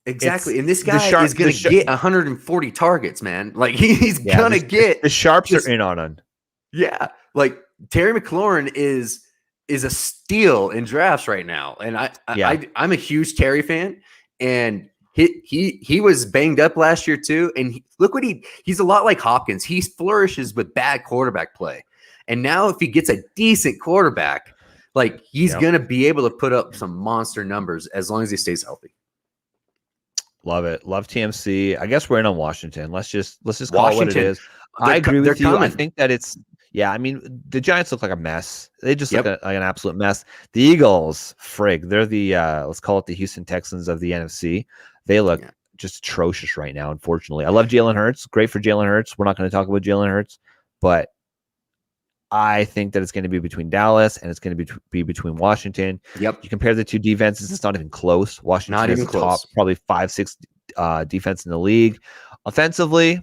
Exactly. And this guy is going to get 140 targets, man. Like he's going to get the sharps are in on him. Yeah. Like Terry McLaurin is a steal in drafts right now. And I'm a huge Terry fan, and he was banged up last year too. And look what he's a lot like Hopkins. He flourishes with bad quarterback play. And now if he gets a decent quarterback, like he's going to be able to put up some monster numbers as long as he stays healthy. Love it. Love TMC. I guess we're in on Washington. Let's just call it what it is. I agree with you. Coming. I think that it's, I mean, the Giants look like a mess. They just look like an absolute mess. The Eagles, they're the, let's call it the Houston Texans of the NFC. They look just atrocious right now, unfortunately. I love Jalen Hurts. Great for Jalen Hurts. We're not going to talk about Jalen Hurts, but I think that it's going to be between Dallas and it's going to be between Washington. Yep. You compare the two defenses, it's not even close. Washington is the top, probably 5-6 defense in the league. Offensively,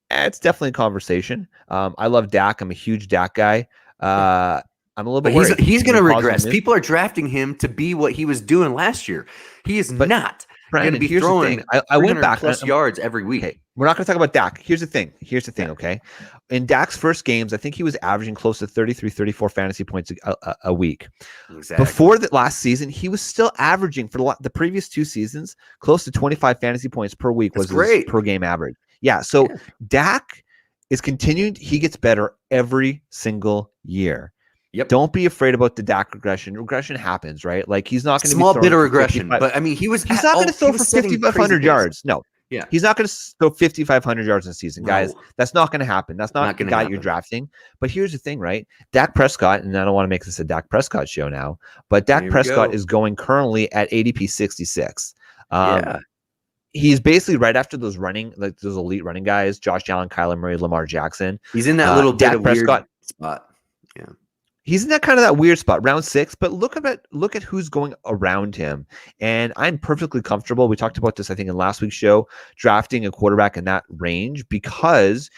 it's definitely a conversation. I love Dak. I'm a huge Dak guy. I'm a little bit worried. He's going to regress. People are drafting him to be what he was doing last year. He is not going to be throwing I went back plus yards every week. Okay. We're not going to talk about Dak. Here's the thing. Okay. In Dak's first games, I think he was averaging close to 33, 34 fantasy points a week. Exactly. Before the last season, he was still averaging for the previous 2 seasons close to 25 fantasy points per week was his per game average. Yeah. So Dak is continuing. He gets better every single year. Yep. Don't be afraid about the Dak regression. Regression happens, right? Like he's not going to be small bit of for regression, 55 but I mean, he's not going to throw for 5,500 yards. No. Yeah. He's not going to throw 5,500 yards in a season, guys. No. That's not going to happen. That's not the guy you're drafting. But here's the thing, right? Dak Prescott, and I don't want to make this a Dak Prescott show now, but Dak Prescott is going currently at ADP 66. He's basically right after those elite running guys, Josh Allen, Kyler Murray, Lamar Jackson. He's in that little bit of Prescott, weird spot. Yeah. He's in that weird spot, round 6, but look at who's going around him. And I'm perfectly comfortable. We talked about this, I think, in last week's show, drafting a quarterback in that range because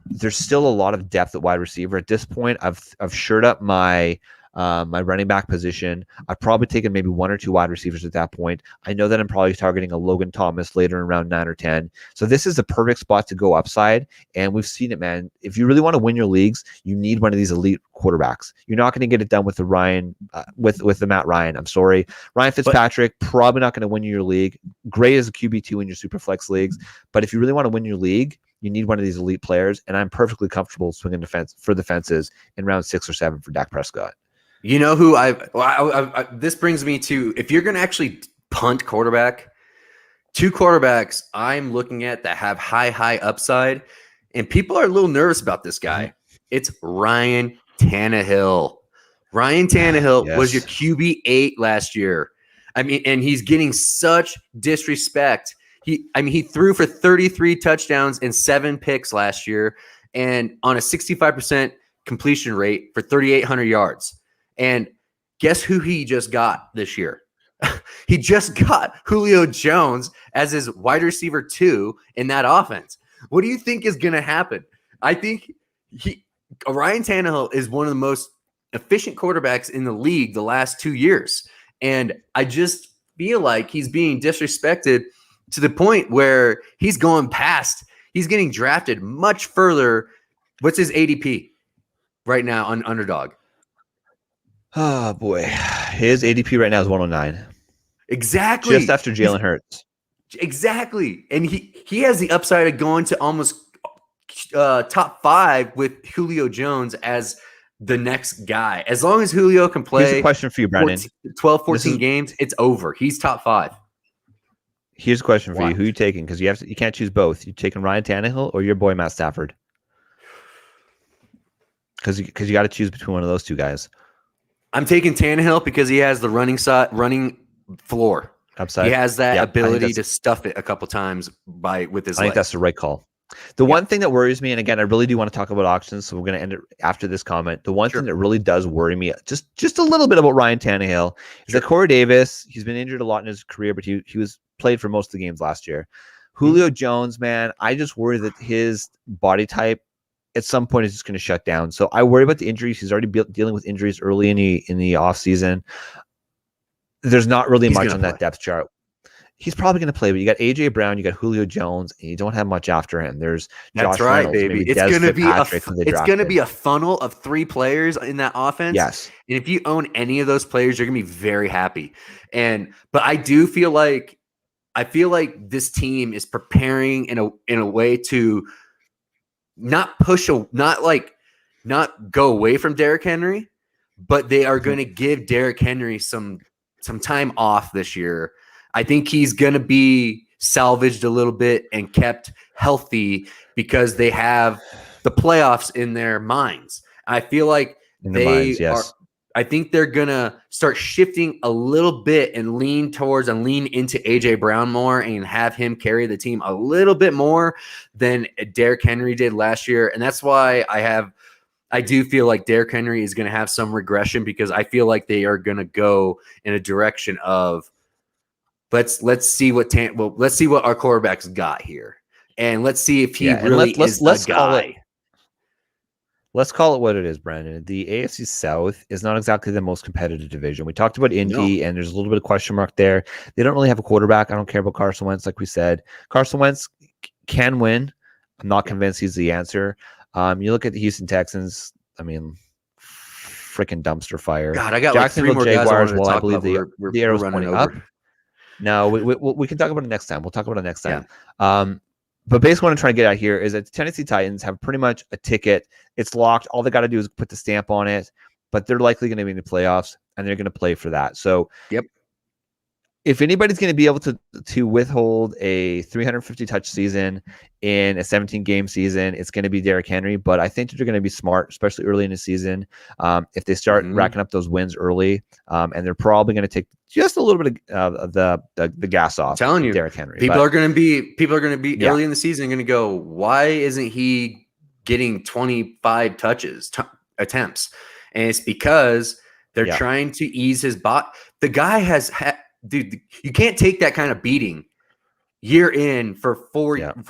there's still a lot of depth at wide receiver. At this point, I've shored up my running back position. I've probably taken maybe 1 or 2 wide receivers at that point. I know that I'm probably targeting a Logan Thomas later in round 9 or 10. So this is a perfect spot to go upside. And we've seen it, man. If you really want to win your leagues, you need one of these elite quarterbacks. You're not going to get it done with the with the Matt Ryan. I'm sorry. Ryan Fitzpatrick, probably not going to win you your league. Great as a QB2 in your super flex leagues. But if you really want to win your league, you need one of these elite players. And I'm perfectly comfortable swinging for the fences in round 6 or 7 for Dak Prescott. You know who this brings me to, if you're going to actually punt quarterback, 2 quarterbacks I'm looking at that have high upside, and people are a little nervous about this guy. It's Ryan Tannehill. Ryan Tannehill was your QB8 last year. I mean, and he's getting such disrespect. He threw for 33 touchdowns and 7 picks last year, and on a 65% completion rate for 3,800 yards. And guess who he just got this year? He just got Julio Jones as his wide receiver 2 in that offense. What do you think is going to happen? I think Ryan Tannehill is one of the most efficient quarterbacks in the league the last 2 years. And I just feel like he's being disrespected to the point where he's getting drafted much further. What's his ADP right now on Underdog? Oh, boy. His ADP right now is 109. Exactly. Just after Jalen Hurts. Exactly. And he has the upside of going to almost top 5 with Julio Jones as the next guy. As long as Julio can play Here's a question for you, Brandon. 14 games, it's over. He's top 5. Here's a question for you. Who are you taking? Because you can't choose both. You taking Ryan Tannehill or your boy Matt Stafford? Because you got to choose between one of those 2 guys. I'm taking Tannehill because he has the running floor. Upside. He has that ability to stuff it a couple times with his legs. I think that's the right call. The one thing that worries me, and again, I really do want to talk about auctions, so we're going to end it after this comment. The one thing that really does worry me, just a little bit about Ryan Tannehill, is that Corey Davis, he's been injured a lot in his career, but he was played for most of the games last year. Julio Jones, man, I just worry that his body type at some point is just going to shut down. So I worry about the injuries. He's already dealing with injuries early in the offseason. There's not really much on that depth chart. He's probably going to play, but you got AJ Brown, you got Julio Jones, and you don't have much after him. There's Josh Reynolds, baby. It's going to be a funnel of 3 players in that offense. Yes. And if you own any of those players, you're going to be very happy. But I do feel like this team is preparing in a way to not go away from Derrick Henry, but they are going to give Derrick Henry some time off this year. I think he's going to be salvaged a little bit and kept healthy because they have the playoffs in their minds. I feel like I think they're going to start shifting a little bit and lean into AJ Brown more and have him carry the team a little bit more than Derrick Henry did last year. And that's why I do feel like Derrick Henry is going to have some regression because I feel like they are going to go in a direction of let's see what our quarterback's got here, and let's see if he really is the guy. Let's call it what it is, Brandon. The AFC South is not exactly the most competitive division. We talked about Indy, and there's a little bit of question mark there. They don't really have a quarterback. I don't care about Carson Wentz, like we said. Carson Wentz can win. I'm not convinced he's the answer. You look at the Houston Texans. I mean, freaking dumpster fire. God, I got Jacksonville like 3 more Jaguars. guys I believe the arrow's pointing up. No, we can talk about it next time. We'll talk about it next time. Yeah. But basically what I'm trying to get at here is that the Tennessee Titans have pretty much a ticket. It's locked. All they got to do is put the stamp on it, but they're likely going to be in the playoffs and they're going to play for that. So Yep. if anybody's going to be able to withhold a 350 touch season in a 17 game season, it's going to be Derrick Henry. But I think that they're going to be smart, especially early in the season. If they start racking up those wins early, and they're probably going to take just a little bit of the gas off. I'm telling you, Derrick Henry. People are going to be Yeah. early in the season going to go, why isn't he getting 25 attempps? And it's because they're trying to ease his bot. The guy has dude, you can't take that kind of beating year in for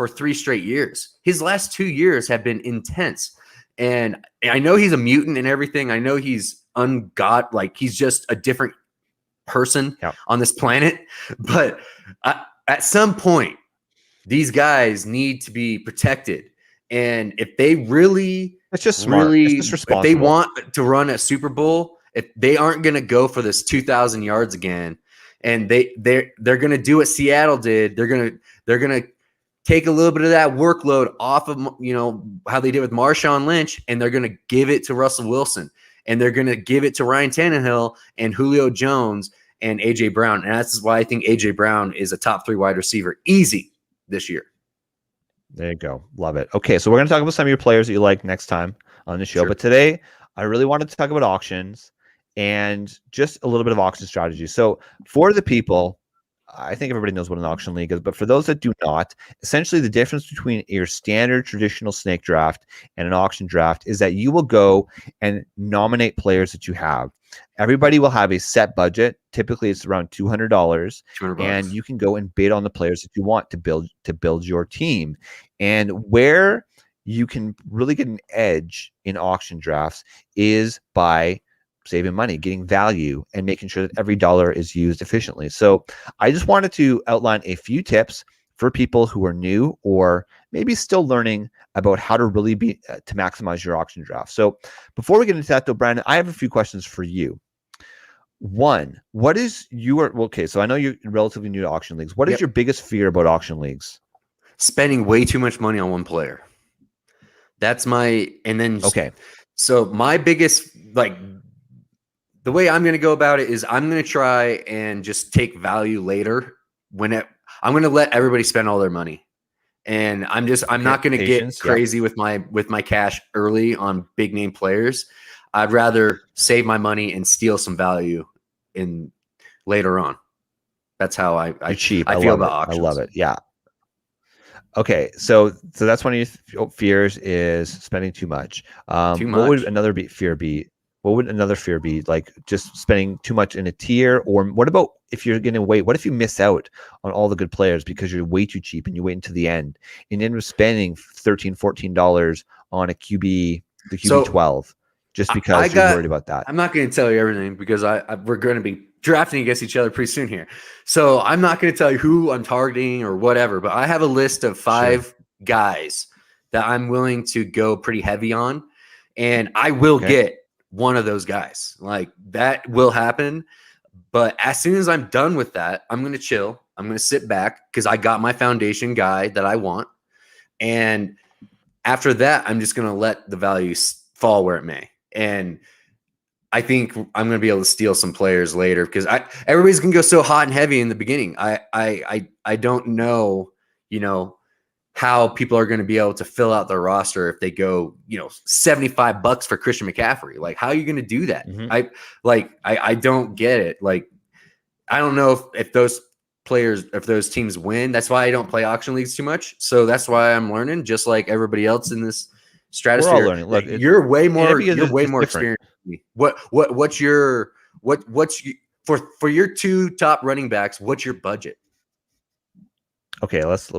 3 straight years. His last 2 years have been intense. And I know he's a mutant and everything. I know he's like he's just a different person on this planet. But at some point, these guys need to be protected. And if they really, it's just smart. It's just responsible. If they want to run a Super Bowl, if they aren't going to go for this 2,000 yards again, and they're going to do what Seattle did. They're going to take a little bit of that workload off of, how they did with Marshawn Lynch, and they're going to give it to Russell Wilson, and they're going to give it to Ryan Tannehill and Julio Jones and AJ Brown. And that's why I think AJ Brown is a top 3 wide receiver easy this year. There you go. Love it. Okay. So we're going to talk about some of your players that you like next time on the show, Sure. But today I really wanted to talk about auctions and just a little bit of auction strategy. So for the people, I think everybody knows what an auction league is, but for those that do not, essentially the difference between your standard traditional snake draft and an auction draft is that you will go and nominate players that you have. Everybody will have a set budget. Typically it's around $200, and you can go and bid on the players that you want to build your team. And where you can really get an edge in auction drafts is by saving money, getting value, and making sure that every dollar is used efficiently. So I just wanted to outline a few tips for people who are new or maybe still learning about how to really to maximize your auction draft. So before we get into that though, Brandon, I have a few questions for you. One, what is so I know you're relatively new to auction leagues. What is your biggest fear about auction leagues? Spending way too much money on one player. That's so my biggest, the way I'm going to go about it is I'm going to try and just take value later I'm going to let everybody spend all their money. And I'm not going to get crazy with my cash early on big name players. I'd rather save my money and steal some value in later on. That's how I feel about auctions. I love it. Yeah. Okay. So that's one of your fears is spending too much. Too much. What would another fear be? What would another fear be? Like just spending too much in a tier? Or what about if you're going to wait? What if you miss out on all the good players because you're way too cheap and you wait until the end and end up spending $13, $14 on the QB 12 just because you're worried about that? I'm not going to tell you everything because we're going to be drafting against each other pretty soon here. So I'm not going to tell you who I'm targeting or whatever, but I have a list of 5 guys that I'm willing to go pretty heavy on, and I will get one of those guys. Like that will happen. But as soon as I'm done with that, I'm going to chill. I'm going to sit back because I got my foundation guy that I want. And after that, I'm just going to let the value fall where it may. And I think I'm going to be able to steal some players later because everybody's going to go so hot and heavy in the beginning. I don't know, how people are going to be able to fill out their roster if they go, $75 for Christian McCaffrey. Like, how are you going to do that? I don't get it. Like, I don't know if those players, if those teams win. That's why I don't play auction leagues too much. So that's why I'm learning, just like everybody else in this stratosphere. We're all learning. Look, you're way more different. experienced than me. What's your for your 2 top running backs? What's your budget? Okay, let's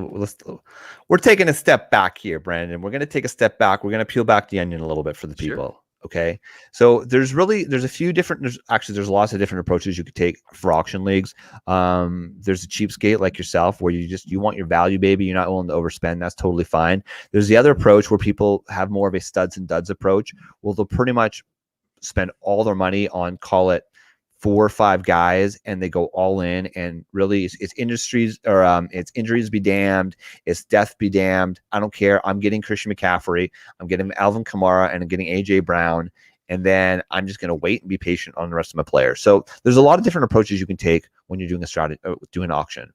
we're taking a step back here, Brandon. We're going to take a step back. We're going to peel back the onion a little bit for the people. Sure. Okay. So there's a few different, there's lots of different approaches you could take for auction leagues. There's a cheapskate like yourself where you want your value, baby. You're not willing to overspend. That's totally fine. There's the other approach where people have more of a studs and duds approach. Well, they'll pretty much spend all their money on, call it 4 or 5 guys and they go all in, and really it's industries or it's injuries be damned, it's death be damned. I don't care. I'm getting Christian McCaffrey, I'm getting Alvin Kamara, and I'm getting AJ Brown. And then I'm just going to wait and be patient on the rest of my players. So there's a lot of different approaches you can take when you're doing a strategy, doing an auction.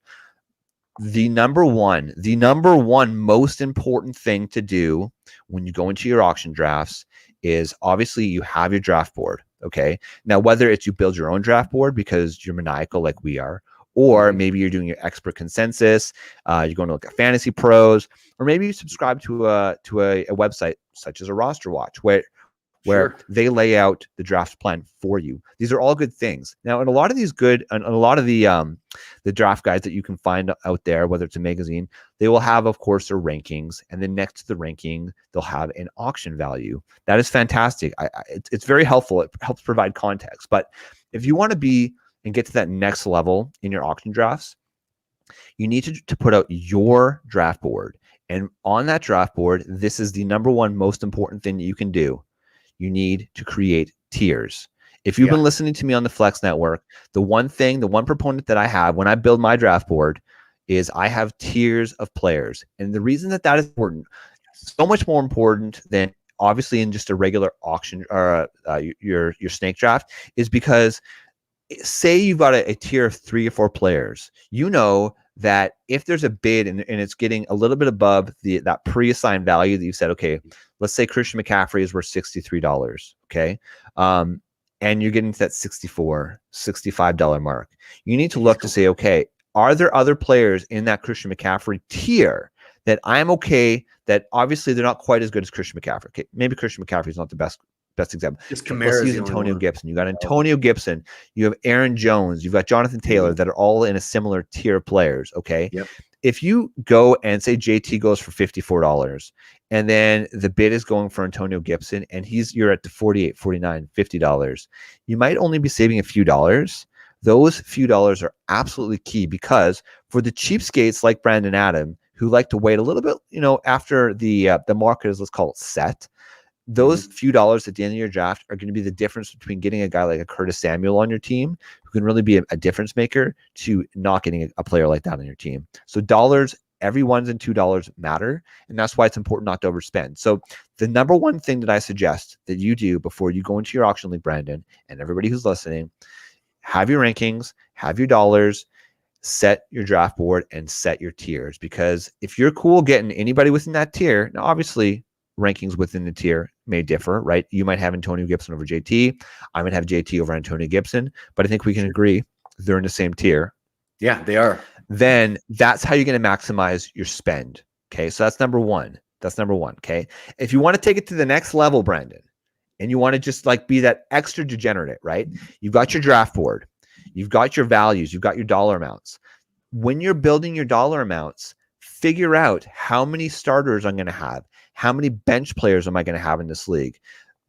The number one most important thing to do when you go into your auction drafts is obviously you have your draft board. Okay. Now, whether it's you build your own draft board because you're maniacal like we are, or maybe you're doing your expert consensus, you're going to look at Fantasy Pros, or maybe you subscribe to a website such as a Roster Watch where they lay out the draft plan for you. These are all good things. Now, in a lot of these the draft guides that you can find out there, whether it's a magazine, they will have, of course, their rankings, and then next to the ranking, they'll have an auction value. That is fantastic. It's very helpful. It helps provide context. But if you want to be and get to that next level in your auction drafts, you need to put out your draft board. And on that draft board, this is the number one most important thing that you can do. You need to create tiers. If you've been listening to me on the Flex Network, the one proponent that I have when I build my draft board is I have tiers of players. And the reason that is important, so much more important than obviously in just a regular auction or your snake draft, is because say you've got a tier of 3 or 4 players, you know that if there's a bid and it's getting a little bit above that pre-assigned value that you said, okay, let's say Christian McCaffrey is worth $63, okay? And you're getting to that $64, $65 mark. You need to look to say, okay, are there other players in that Christian McCaffrey tier that I'm okay, that obviously they're not quite as good as Christian McCaffrey. Okay, maybe Christian McCaffrey is not the best example. Just Let's use Antonio Gibson. You got Antonio Gibson. You have Aaron Jones. You've got Jonathan Taylor that are all in a similar tier of players. Okay. Yep. If you go and say JT goes for $54 and then the bid is going for Antonio Gibson and you're at the $48, $49, $50, you might only be saving a few dollars. Those few dollars are absolutely key because for the cheapskates like Brandon Adam, who like to wait a little bit, after the market is, let's call it set, those few dollars at the end of your draft are going to be the difference between getting a guy like a Curtis Samuel on your team, who can really be a difference maker, to not getting a player like that on your team. So dollars, every $1 and $2 matter. And that's why it's important not to overspend. So the number one thing that I suggest that you do before you go into your auction league, Brandon, and everybody who's listening, have your rankings, have your dollars, set your draft board, and set your tiers. Because if you're cool getting anybody within that tier, now obviously rankings within the tier may differ, right? You might have Antonio Gibson over JT. I might have JT over Antonio Gibson, but I think we can agree they're in the same tier. Yeah, they are. Then that's how you're going to maximize your spend. Okay. So that's number one. Okay. If you want to take it to the next level, Brandon, and you want to just like be that extra degenerate, right? You've got your draft board, you've got your values, you've got your dollar amounts. When you're building your dollar amounts, figure out how many starters I'm going to have. How many bench players am I going to have in this league?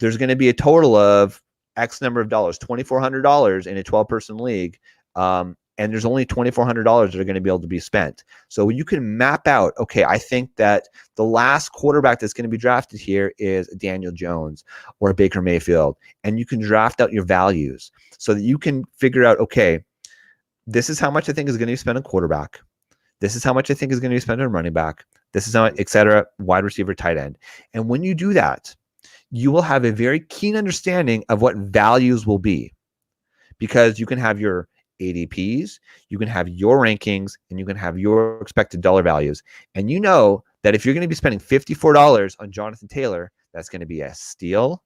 There's going to be a total of X number of dollars, $2,400 in a 12-person league. And there's only $2,400 that are going to be able to be spent. So you can map out, okay, I think that the last quarterback that's going to be drafted here is Daniel Jones or Baker Mayfield. And you can draft out your values so that you can figure out, okay, this is how much I think is going to be spent on quarterback. This is how much I think is going to be spent on running back. This is how, et cetera, wide receiver, tight end. And when you do that, you will have a very keen understanding of what values will be, because you can have your ADPs, you can have your rankings, and you can have your expected dollar values. And you know that if you're going to be spending $54 on Jonathan Taylor, that's going to be a steal,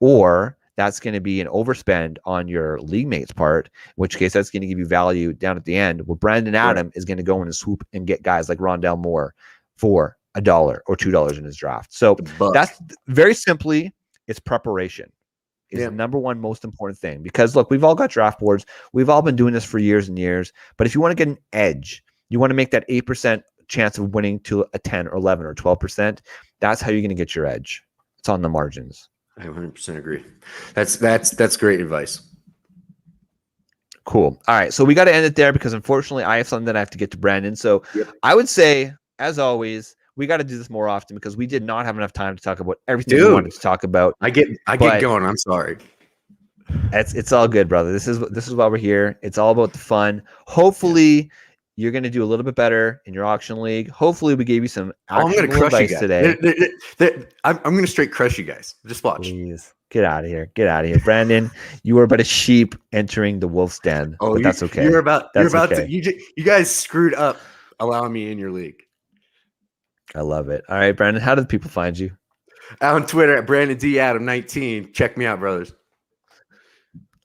or that's going to be an overspend on your league mate's part, in which case that's going to give you value down at the end, where Brandon Adam is going to go in and swoop and get guys like Rondell Moore for $1 or $2 in his draft. So that's very simply, it's preparation is the number one most important thing. Because look, we've all got draft boards. We've all been doing this for years and years. But if you want to get an edge, you want to make that 8% chance of winning to a 10 or 11 or 12%. That's how you're going to get your edge. It's on the margins. I 100% agree. That's great advice. Cool. All right. So we got to end it there because unfortunately I have something that I have to get to Brandon. So I would say, as always, we got to do this more often because we did not have enough time to talk about everything we wanted to talk about. I get going. I'm sorry. It's all good, brother. This is why we're here. It's all about the fun. Hopefully, you're going to do a little bit better in your auction league. Hopefully, we gave you some I'm going to actionable crush you advice guys today. I'm going to straight crush you guys. Just watch. Please get out of here. Get out of here, Brandon. You are but a sheep entering the wolf's den. Oh, but that's okay. You're about okay. to. You guys screwed up allowing me in your league. I love it. All right, Brandon. How do the people find you? On Twitter at Brandon D Adam 19. Check me out, brothers.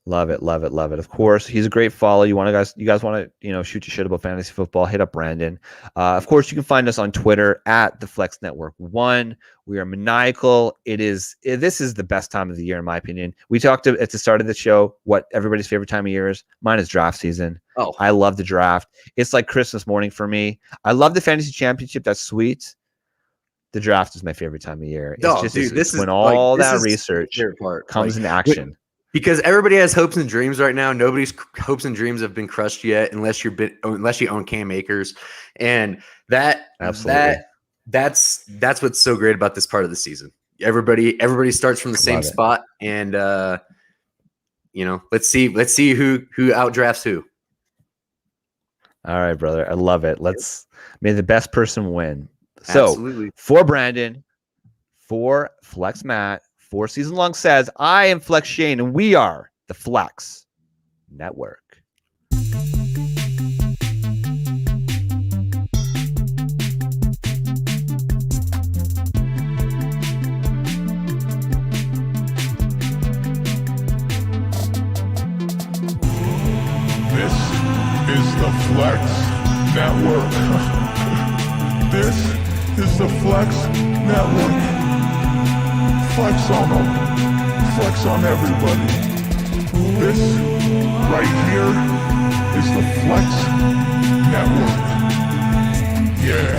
Love it, love it, love it. Of course, he's a great follow. You guys want to, shoot your shit about fantasy football? Hit up Brandon. Of course, you can find us on Twitter at the Flex Network 1. We are maniacal. This is the best time of the year, in my opinion. We talked at the start of the show what everybody's favorite time of year is. Mine is draft season. Oh, I love the draft. It's like Christmas morning for me. I love the fantasy championship. That's sweet. The draft is my favorite time of year. It's when all that research comes into action. Because everybody has hopes and dreams right now. Nobody's hopes and dreams have been crushed yet, unless you own Cam Akers, and that's what's so great about this part of the season. Everybody starts from the same spot, and let's see who outdrafts who. All right, brother, I love it. May the best person win. So absolutely. For Brandon, for Flex Matt. 4 season long says, I am Flex Shane, and we are the Flex Network. This is the Flex Network. This is the Flex Network. Flex on them. Flex on everybody. This right here is the Flex Network. Yeah.